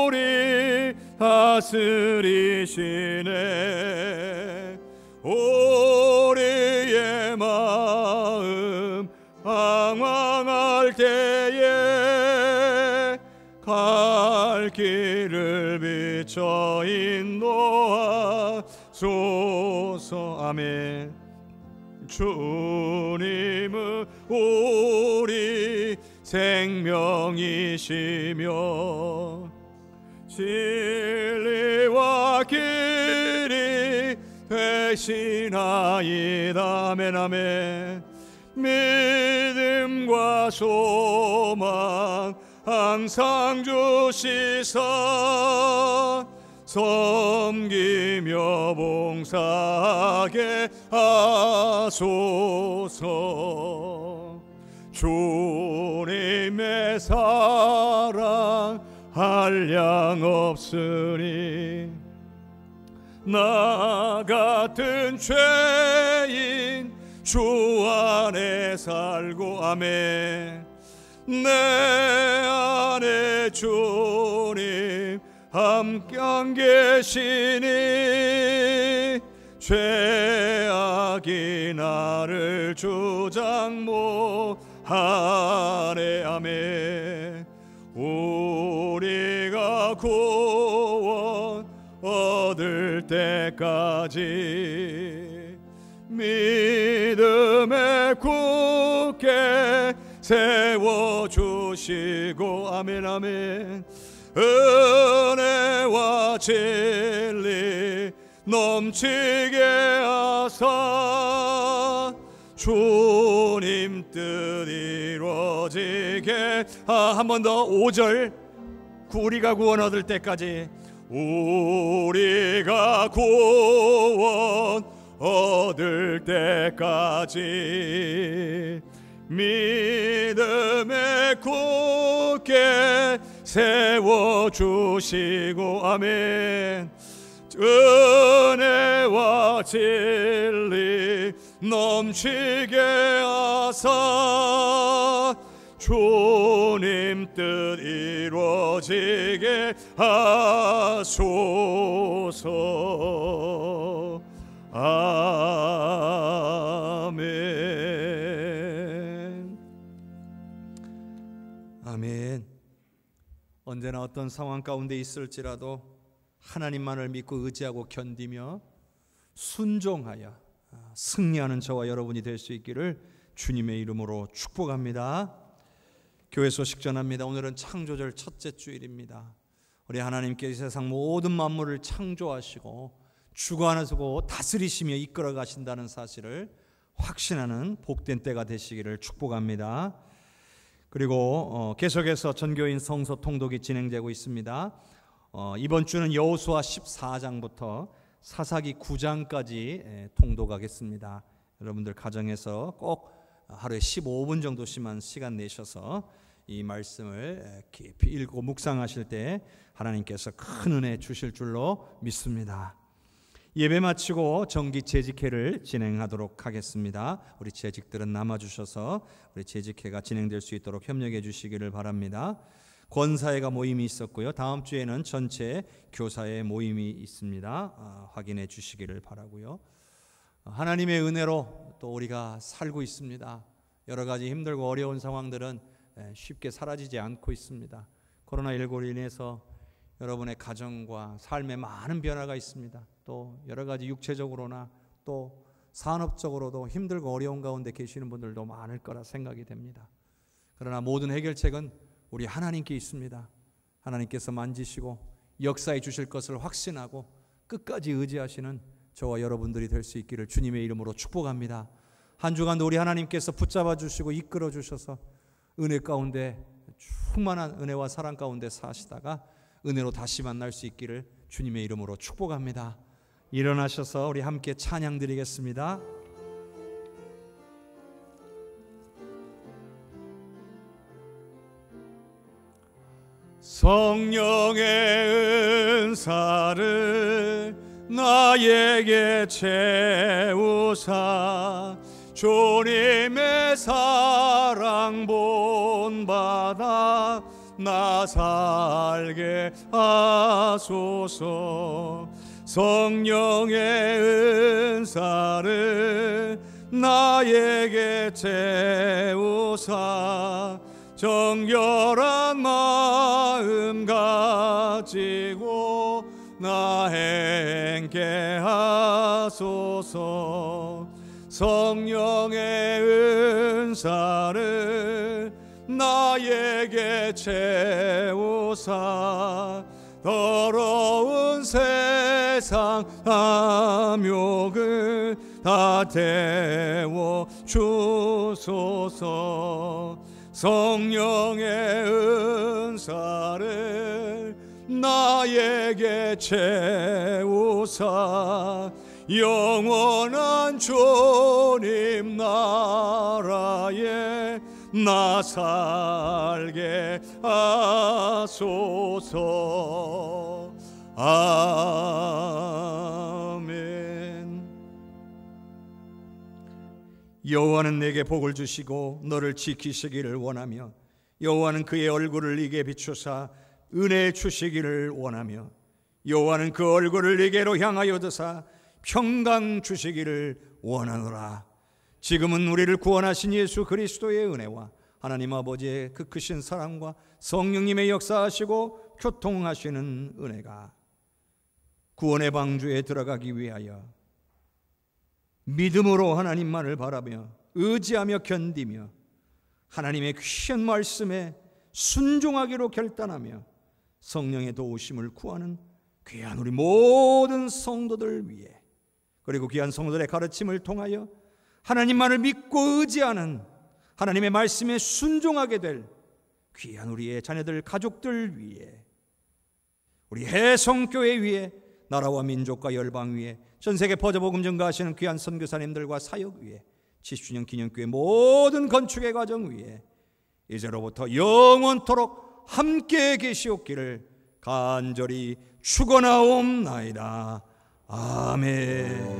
Speaker 3: 우리 다스리시네. 우리의 마음 방황할 때에 갈 길을 비춰 인도하소서. 아멘. 주님은 우리 생명이시며 진리와 길이 되시나이다. 아멘. 아멘. 믿음과 소망 항상 주시사 섬기며 봉사하게 하소서. 주님의 사랑 한량없으니 나 같은 죄인 주 안에 살고. 아멘. 내 안에 주님 함께 계시니 죄악이 나를 주장 못하네. 아멘. 우리가 구원 얻을 때까지 믿음에 굳게 세워주시고. 아멘. 아멘. 은혜와 진리 넘치게 하사 주님 뜻 이루어지게. 한 번 더 5절. 우리가 구원 얻을 때까지, 우리가 구원 얻을 때까지 믿음에 굳게 세워주시고. 아멘. 은혜와 진리 넘치게 하사 주님 뜻 이루어지게 하소서. 아멘.
Speaker 1: 아멘. 언제나 어떤 상황 가운데 있을지라도 하나님만을 믿고 의지하고 견디며 순종하여 승리하는 저와 여러분이 될 수 있기를 주님의 이름으로 축복합니다. 교회 소식 전합니다. 오늘은 창조절 첫째 주일입니다. 우리 하나님께 이 세상 모든 만물을 창조하시고 주관하시고 다스리시며 이끌어 가신다는 사실을 확신하는 복된 때가 되시기를 축복합니다. 그리고 계속해서 전교인 성서 통독이 진행되고 있습니다. 이번 주는 여호수아 14장부터 사사기 9장까지 통독하겠습니다. 여러분들 가정에서 꼭 하루에 15분 정도씩만 시간 내셔서 이 말씀을 깊이 읽고 묵상하실 때 하나님께서 큰 은혜 주실 줄로 믿습니다. 예배 마치고 정기 재직회를 진행하도록 하겠습니다. 우리 재직들은 남아주셔서 우리 재직회가 진행될 수 있도록 협력해 주시기를 바랍니다. 권사회가 모임이 있었고요. 다음 주에는 전체 교사의 모임이 있습니다. 확인해 주시기를 바라고요. 하나님의 은혜로 또 우리가 살고 있습니다. 여러 가지 힘들고 어려운 상황들은 쉽게 사라지지 않고 있습니다. 코로나19로 인해서 여러분의 가정과 삶에 많은 변화가 있습니다. 또 여러 가지 육체적으로나 또 산업적으로도 힘들고 어려운 가운데 계시는 분들도 많을 거라 생각이 됩니다. 그러나 모든 해결책은 우리 하나님께 있습니다. 하나님께서 만지시고 역사해 주실 것을 확신하고 끝까지 의지하시는 저와 여러분들이 될 수 있기를 주님의 이름으로 축복합니다. 한 주간도 우리 하나님께서 붙잡아 주시고 이끌어 주셔서 은혜 가운데 충만한 은혜와 사랑 가운데 사시다가 은혜로 다시 만날 수 있기를 주님의 이름으로 축복합니다. 일어나셔서 우리 함께 찬양 드리겠습니다.
Speaker 3: 성령의 은사를 나에게 채우사 주님의 사랑 본받아 나 살게 하소서. 성령의 은사를 나에게 채우사 정결한 마음 가지고 나 행케 하소서. 성령의 은사를 나에게 채우사 더러운 세상 탐욕을 다 태워 주소서. 성령의 은사를 나에게 채우사 영원한 주님 나라에 나 살게 하소서. 아멘.
Speaker 1: 여호와는 내게 복을 주시고 너를 지키시기를 원하며 여호와는 그의 얼굴을 네게 비추사 은혜 주시기를 원하며 여호와는 그 얼굴을 네게로 향하여 드사 평강 주시기를 원하노라. 지금은 우리를 구원하신 예수 그리스도의 은혜와 하나님 아버지의 그 크신 사랑과 성령님의 역사하시고 교통하시는 은혜가 구원의 방주에 들어가기 위하여 믿음으로 하나님만을 바라며 의지하며 견디며 하나님의 귀한 말씀에 순종하기로 결단하며 성령의 도우심을 구하는 귀한 우리 모든 성도들 위해 그리고 귀한 성도들의 가르침을 통하여 하나님만을 믿고 의지하는 하나님의 말씀에 순종하게 될 귀한 우리의 자녀들, 가족들 위해, 우리 해성교회 위에, 나라와 민족과 열방 위에, 전세계 퍼져복음 전가하시는 귀한 선교사님들과 사역 위에, 70주년 기념교회 모든 건축의 과정 위에 이제로부터 영원토록 함께 계시옵기를 간절히 축원하옵나이다. 아멘.